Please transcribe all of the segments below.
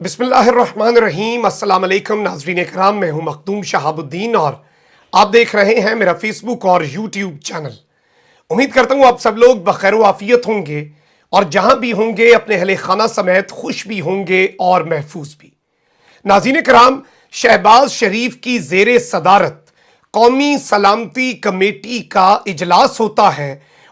बिस्मिल्लाहिर्रहमानिर्रहीम। अस्सलाम वालेकुम नाज़रीन इकराम, मैं हूं मखदूम शहाबुद्दीन और आप देख रहे हैं मेरा फेसबुक और यूट्यूब चैनल। उम्मीद करता हूं आप सब लोग बखैर आफियत होंगे और जहां भी होंगे अपने अहले खाना समेत खुश भी होंगे और महफूज भी। नाज़रीन इकराम, शहबाज शरीफ की ज़ेरे सदारत कौमी सलामती कमेटी का इजलास होता है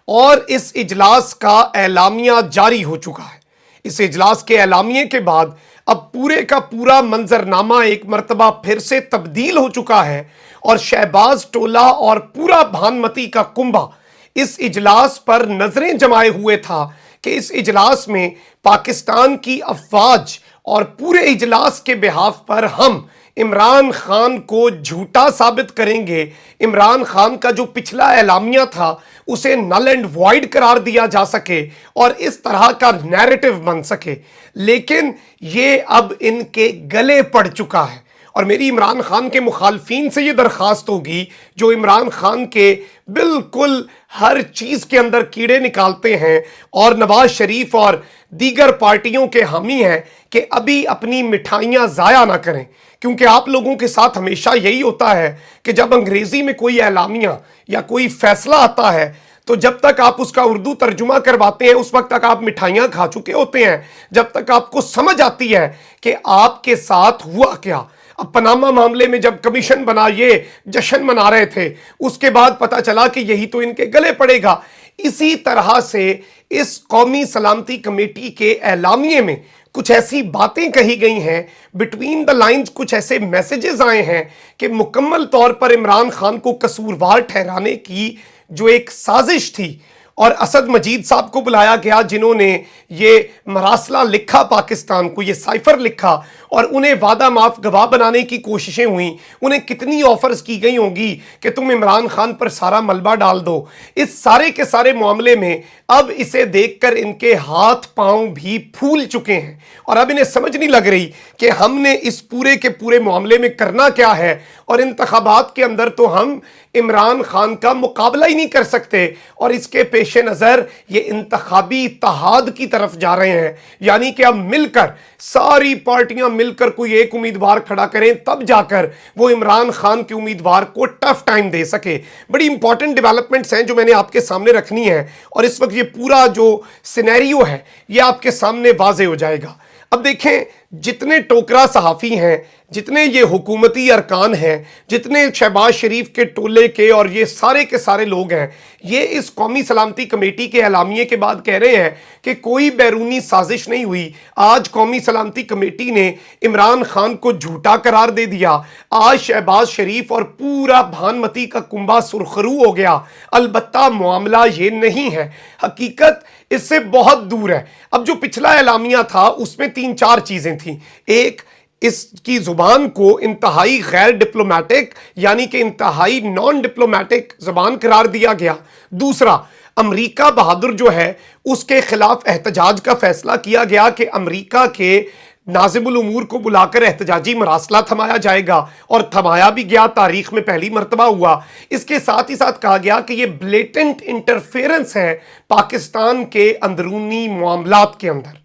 और इस इजलास का एलामिया जारी हो चुका है। इस इजलास के एलामिये के बाद अब पूरे का पूरा मंजरनामा एक मर्तबा फिर से तब्दील हो चुका है और शहबाज टोला और पूरा भानमती का कुंभा इस इजलास पर नजरें जमाए हुए था कि इस इजलास में पाकिस्तान की अफवाज और पूरे इजलास के बिहाफ पर हम इमरान खान को झूठा साबित करेंगे। इमरान खान का जो पिछला एलामिया था उसे नल एंड वॉइड करार दिया जा सके और इस तरह का नैरेटिव बन सके, लेकिन ये अब इनके गले पड़ चुका है। और मेरी इमरान खान के मुखालफीन से ये दरख्वास्त होगी जो इमरान खान के बिल्कुल हर चीज़ के अंदर कीड़े निकालते हैं और नवाज शरीफ और दीगर पार्टियों के हामी हैं कि अभी अपनी मिठाइयाँ ज़ाया ना करें, क्योंकि आप लोगों के साथ हमेशा यही होता है कि जब अंग्रेज़ी में कोई एलामिया या कोई फैसला आता है तो जब तक आप उसका उर्दू तर्जुमा करवाते हैं उस वक्त तक आप मिठाइयाँ खा चुके होते हैं, जब तक आपको समझ आती है कि आपके साथ हुआ क्या। अब पनामा मामले में जब कमीशन बना ये जश्न मना रहे थे, उसके बाद पता चला कि यही तो इनके गले पड़ेगा। इसी तरह से इस कौमी सलामती कमेटी के एलामिये में कुछ ऐसी बातें कही गई हैं, बिटवीन द लाइंस कुछ ऐसे मैसेजेस आए हैं कि मुकम्मल तौर पर इमरान खान को कसूरवार ठहराने की जो एक साजिश थी और असद मजीद साहब को बुलाया गया जिन्होंने ये मरासला लिखा, पाकिस्तान को ये साइफर लिखा और उन्हें वादा माफ गवाह बनाने की कोशिशें हुई। उन्हें कितनी ऑफर्स की गई होंगी कि तुम इमरान खान पर सारा मलबा डाल दो। इस सारे के सारे मामले में अब इसे देखकर इनके हाथ पांव भी फूल चुके हैं और अब इन्हें समझ नहीं लग रही कि हमने इस पूरे के पूरे मामले में करना क्या है। और इंतखाबात के अंदर तो हम इमरान खान का मुकाबला ही नहीं कर सकते और इसके पेश नज़र ये इंतखाबी इत्तेहाद की तरफ जा रहे हैं, यानी कि अब मिलकर सारी पार्टियां मिलकर कोई एक उम्मीदवार खड़ा करें तब जाकर वो इमरान खान के उम्मीदवार को टफ टाइम दे सके। बड़ी इंपॉर्टेंट डेवलपमेंट्स हैं जो मैंने आपके सामने रखनी है और इस वक्त ये पूरा जो सिनेरियो है ये आपके सामने वाजे हो जाएगा। अब देखें, जितने टोकरा सहाफ़ी हैं, जितने ये हुकूमती अरकान हैं, जितने शहबाज शरीफ के टोले के और ये सारे के सारे लोग हैं, ये इस कौमी सलामती कमेटी के एलामिये के बाद कह रहे हैं कि कोई बैरूनी साजिश नहीं हुई। आज कौमी सलामती कमेटी ने इमरान खान को झूठा करार दे दिया। आज शहबाज शरीफ और पूरा भानमती का कुंभा सुरखरू हो गया। अलबत्ता मामला ये नहीं है, हकीकत इससे बहुत दूर है। अब जो पिछला एलामिया था उसमें 3-4 चीज़ें थी। एक, इसकी जुबान को इंतहाई गैर डिप्लोमेटिक यानी कि इंतहाई नॉन डिप्लोमेटिक जुबान करार दिया गया। दूसरा, अमेरिका बहादुर जो है उसके खिलाफ एहतजाज का फैसला किया गया कि अमेरिका के नाज़िमुल उमूर को बुलाकर एहतजाजी मरासला थमाया जाएगा और थमाया भी गया, तारीख में पहली मर्तबा हुआ। इसके साथ ही साथ कहा गया कि यह ब्लेटेंट इंटरफेरेंस है पाकिस्तान के अंदरूनी मामलात के अंदर।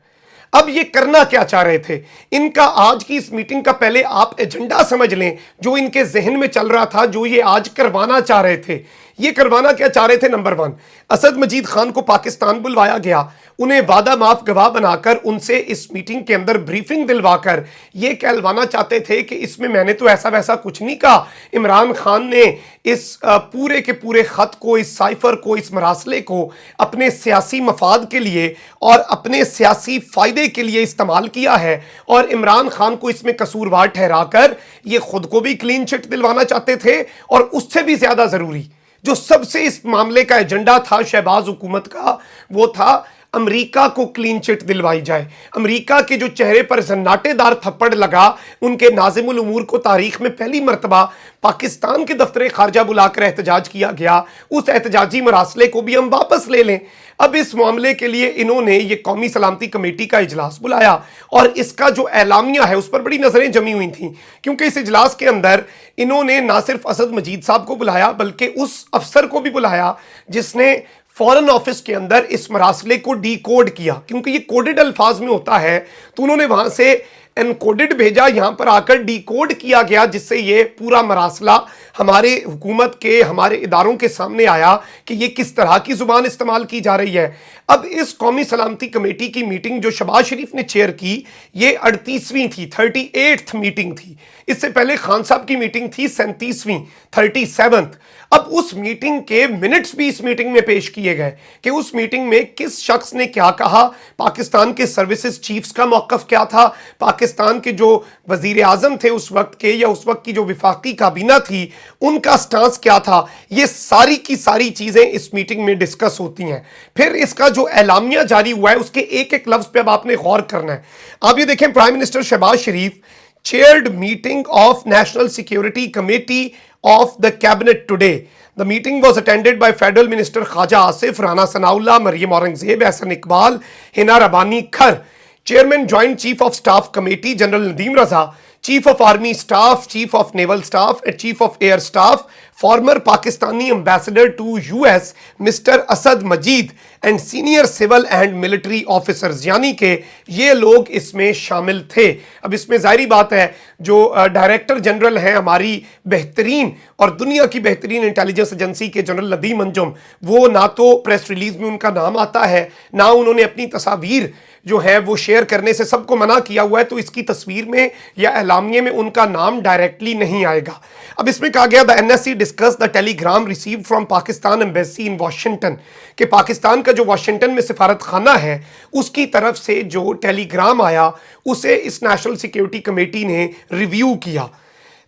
अब ये करना क्या चाह रहे थे इनका, आज की इस मीटिंग का पहले आप एजेंडा समझ लें जो इनके जहन में चल रहा था, जो ये आज करवाना चाह रहे थे। ये करवाना क्या चाह रहे थे? नंबर 1, असद मजीद खान को पाकिस्तान बुलवाया गया, उन्हें वादा माफ गवाह बनाकर उनसे इस मीटिंग के अंदर ब्रीफिंग दिलवाकर ये कहलवाना चाहते थे कि इसमें मैंने तो ऐसा वैसा कुछ नहीं कहा। इमरान खान ने इस पूरे के पूरे खत को, इस साइफर को, इस मरासले को अपने सियासी मफाद के लिए और अपने सियासी फायदे के लिए इस्तेमाल किया है और इमरान खान को इसमें कसूरवार ठहराकर ये खुद को भी क्लीन चिट दिलवाना चाहते थे। और उससे भी ज्यादा जरूरी जो सबसे इस मामले का एजेंडा था शहबाज हुकूमत का, वो था अमेरिका को क्लीन चिट दिलवाई जाए। अमेरिका के जो चेहरे पर जन्नाटेदार थप्पड़ लगा, उनके नाज़िमुल उमूर को तारीख में पहली मर्तबा पाकिस्तान के दफ्तर खारजा बुलाकर एहतजाज किया गया, उस एहतजाजी मरासले को भी हम वापस ले लें। अब इस मामले के लिए इन्होंने ये कौमी सलामती कमेटी का इजलास बुलाया और इसका जो एलामिया है उस पर बड़ी नजरें जमी हुई थी, क्योंकि इस इजलास के अंदर इन्होंने ना सिर्फ असद मजीद साहब को बुलाया बल्कि उस अफसर को भी बुलाया जिसने फॉरेन ऑफिस के अंदर इस मरासले को डी कोड किया, क्योंकि ये कोडेड अल्फाज में होता है। तो उन्होंने वहां से एनकोडेड भेजा, यहां पर आकर डिकोड किया गया, जिससे ये पूरा मरासला हमारे हुकूमत के, हमारे इदारों के सामने आया कि ये किस तरह की जुबान इस्तेमाल की जा रही है। अब इस कौमी सलामती कमेटी की मीटिंग जो शहबाज शरीफ ने चेयर की, ये 38वीं थी, 38th मीटिंग थी। इससे पहले खान साहब की मीटिंग थी 37वीं, 37th। अब उस मीटिंग के मिनट्स भी इस मीटिंग में पेश किए गए कि उस मीटिंग में किस शख्स ने क्या कहा, पाकिस्तान के सर्विसेज चीफ्स का मौकफ क्या था, पाकिस्तान के जो वजीर आजम थे उस वक्त के, या उस वक्त की जो विफाकी काबीना थी, उनका स्टांस क्या था। ये सारी की सारी चीजें इस मीटिंग में डिस्कस होती हैं। फिर इसका जो एलामिया जारी हुआ है, उसके एक एक लफ्ज पे अब आपने गौर करना है। आप ये देखें, prime minister Shahbaz Sharif chaired meeting of National Security Committee of the Cabinet today. The meeting was attended by Federal Minister Khaja Asif, Rana Sanaullah, Maryam Aurangzeb, Ahsan Iqbal, Hina Rabani Khar. Chairman Joint Chief of Staff Committee General Nadeem Raza, Chief of Army Staff, Chief of Naval Staff and Chief of Air Staff, former Pakistani Ambassador to US Mr. Asad Majid and Senior Civil and Military Officers, यानी कि ये लोग इसमें शामिल थे। अब इसमें जाहिर बात है, जो डायरेक्टर जनरल हैं हमारी बेहतरीन और दुनिया की बेहतरीन इंटेलिजेंस एजेंसी के जनरल नदीम अंजुम, वो ना तो प्रेस रिलीज में उनका नाम आता है, ना उन्होंने अपनी तस्वीर जो है वो शेयर करने से सबको मना किया हुआ है, तो इसकी तस्वीर में या एलामिये में उनका नाम डायरेक्टली नहीं आएगा। अब इसमें कहा गया, the NSC discuss the Telegram receive from Pakistan embassy in Washington, कि पाकिस्तान का जो वाशिंगटन में सिफारत खाना है उसकी तरफ से जो टेलीग्राम आया उसे इस नेशनल सिक्योरिटी कमेटी ने रिव्यू किया।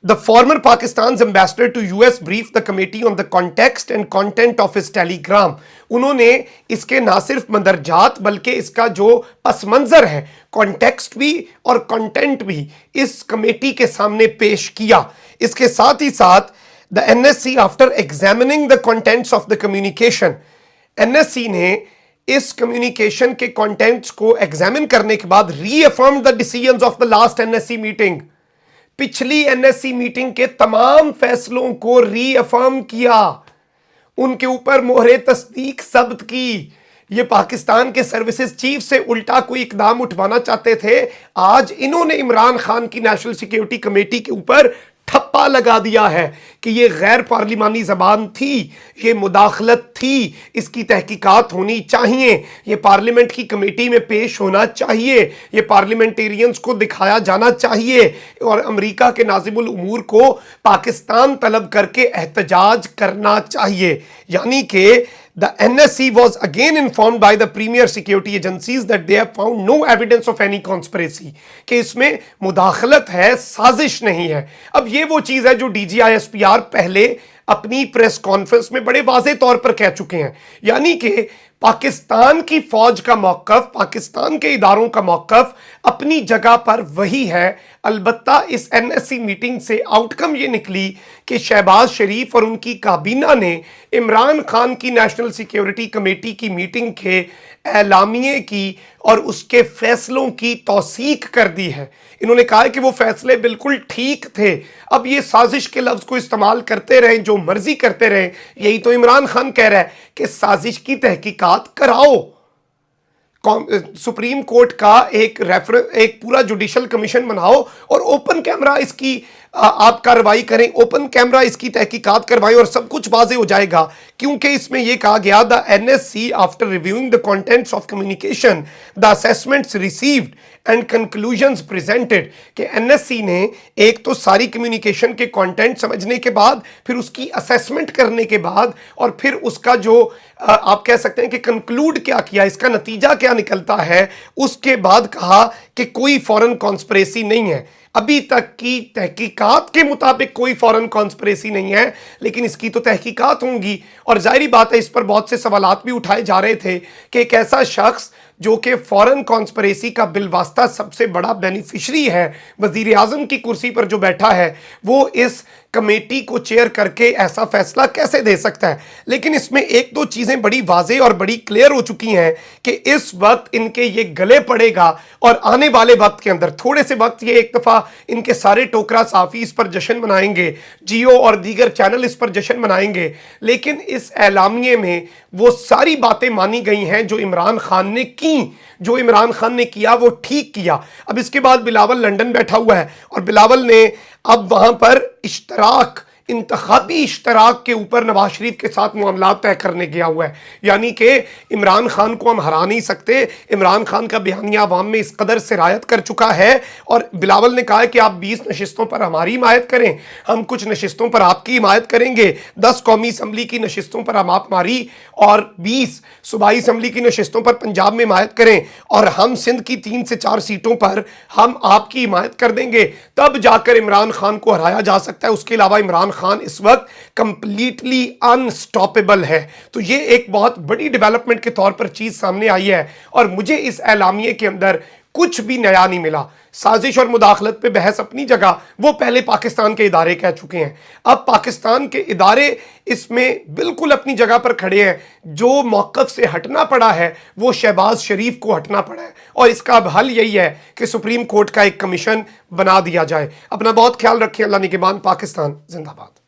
The former Pakistan's ambassador to US briefed the committee on the context and content of his telegram. उन्होंने इसके ना सिर्फ मंदरजात बल्कि इसका जो पस मंजर है, कॉन्टेक्स्ट भी और कंटेंट भी इस कमेटी के सामने पेश किया। इसके साथ ही साथ the NSC after examining the contents of the communication, NSC ने इस कम्युनिकेशन के कंटेंट्स को एग्जामिन करने के बाद reaffirm the decisions of the last NSC meeting, पिछली एनएससी मीटिंग के तमाम फैसलों को रीअफर्म किया, उनके ऊपर मोहरे तस्दीक सब्त की। ये पाकिस्तान के सर्विसेज चीफ से उल्टा कोई इकदाम उठवाना चाहते थे, आज इन्होंने इमरान खान की नेशनल सिक्योरिटी कमेटी के ऊपर ठप्पा लगा दिया है कि ये गैर पार्लिमानी जबान थी, ये मुदाखलत थी, इसकी तहकीकात होनी चाहिए, ये पार्लियामेंट की कमेटी में पेश होना चाहिए, ये पार्लियामेंटेरियंस को दिखाया जाना चाहिए और अमेरिका के नाज़िमुल उमूर को पाकिस्तान तलब करके एहतजाज करना चाहिए। यानी कि the NSC was again informed by the premier security agencies that they have found no evidence of any conspiracy, कि इसमें मुदाखलत है, साजिश नहीं है। अब ये वो चीज़ है जो DGISPR पहले अपनी प्रेस कॉन्फ्रेंस में बड़े वाज़े तौर पर कह चुके हैं, यानी कि पाकिस्तान की फौज का मौकफ, पाकिस्तान के इदारों का मौकफ अपनी जगह पर वही है। अलबत्ता इस एनएससी मीटिंग से आउटकम ये निकली कि शहबाज शरीफ और उनकी काबीना ने इमरान खान की नेशनल सिक्योरिटी कमेटी की मीटिंग के एलामिये की और उसके फैसलों की तौसीक कर दी है। इन्होंने कहा है कि वो फैसले बिल्कुल ठीक थे। अब ये साजिश के लफ्ज़ को इस्तेमाल करते रहें, जो मर्जी करते रहें, यही तो इमरान खान कह रहा है कि साजिश की तहकीकात कराओ। सुप्रीम कोर्ट का एक पूरा जुडिशल कमीशन बनाओ और ओपन कैमरा इसकी आप कार्रवाई करें, ओपन कैमरा इसकी तहकीकात करवाएं और सब कुछ वाजे हो जाएगा। क्योंकि इसमें यह कहा गया, the NSC after reviewing the contents of communication, the assessments received and conclusions presented, कि एनएससी ने एक तो सारी कम्युनिकेशन के कंटेंट समझने के बाद, फिर उसकी असेसमेंट करने के बाद, और फिर उसका जो आप कह सकते हैं कि कंक्लूड क्या किया, इसका नतीजा क्या निकलता है, उसके बाद कहा कि कोई फॉरेन कॉन्स्पिरेसी नहीं है। अभी तक की तहकीकात के मुताबिक कोई फॉरेन कॉन्स्पिरेसी नहीं है, लेकिन इसकी तो तहकीकात होंगी। और जाहिर बात है, इस पर बहुत से सवालात भी उठाए जा रहे थे कि एक ऐसा शख्स जो कि फॉरेन कॉन्स्पिरेसी का बिलवास्ता सबसे बड़ा बेनिफिशरी है, वजीर आजम की कुर्सी पर जो बैठा है, वो इस कमेटी को चेयर करके ऐसा फैसला कैसे दे सकता है। लेकिन इसमें एक दो चीज़ें बड़ी वाज़ेह और बड़ी क्लियर हो चुकी हैं कि इस वक्त इनके ये गले पड़ेगा और आने वाले वक्त के अंदर, थोड़े से वक्त, ये एक दफ़ा इनके सारे टोकरा साफ़ी इस पर जश्न मनाएंगे, जियो और दीगर चैनल इस पर जश्न मनाएंगे, लेकिन इस एलामिये में वो सारी बातें मानी गई हैं जो इमरान खान ने की थी, जो इमरान खान ने किया वो ठीक किया। अब इसके बाद बिलावल लंदन बैठा हुआ है और बिलावल ने अब वहां पर इंतखाबी इश्तराक के ऊपर नवाज शरीफ के साथ मामला तय करने गया हुआ है। यानी कि इमरान खान को हम हरा नहीं सकते। इमरान खान का बयानिया अवाम में इस कदर सिरायत कर चुका है और बिलावल ने कहा है कि आप 20 नशिस्तों पर हमारी हिमायत करें, हम कुछ नशिस्तों पर आपकी हिमायत करेंगे। 10 कौमी असम्बली की नशिस्तों पर हम आप हमारी और 20 सूबाई असम्बली की नशिस्तों पर पंजाब में हिमायत करें और हम सिंध की 3 से 4 सीटों पर हम आपकी हिमायत कर देंगे। तब जाकर इमरान खान को हराया जा सकता है। उसके अलावा इमरान खान इस वक्त कंप्लीटली अनस्टॉपेबल है। तो ये एक बहुत बड़ी डेवलपमेंट के तौर पर चीज सामने आई है और मुझे इस एलामिये के अंदर कुछ भी नया नहीं मिला। साजिश और मुदाखलत पे बहस अपनी जगह, वो पहले पाकिस्तान के इदारे कह चुके हैं। अब पाकिस्तान के इदारे इसमें बिल्कुल अपनी जगह पर खड़े हैं। जो मौक़िफ़ से हटना पड़ा है वो शहबाज शरीफ को हटना पड़ा है और इसका अब हल यही है कि सुप्रीम कोर्ट का एक कमीशन बना दिया जाए। अपना बहुत ख्याल रखें। अल्लाह निगहबान। पाकिस्तान जिंदाबाद।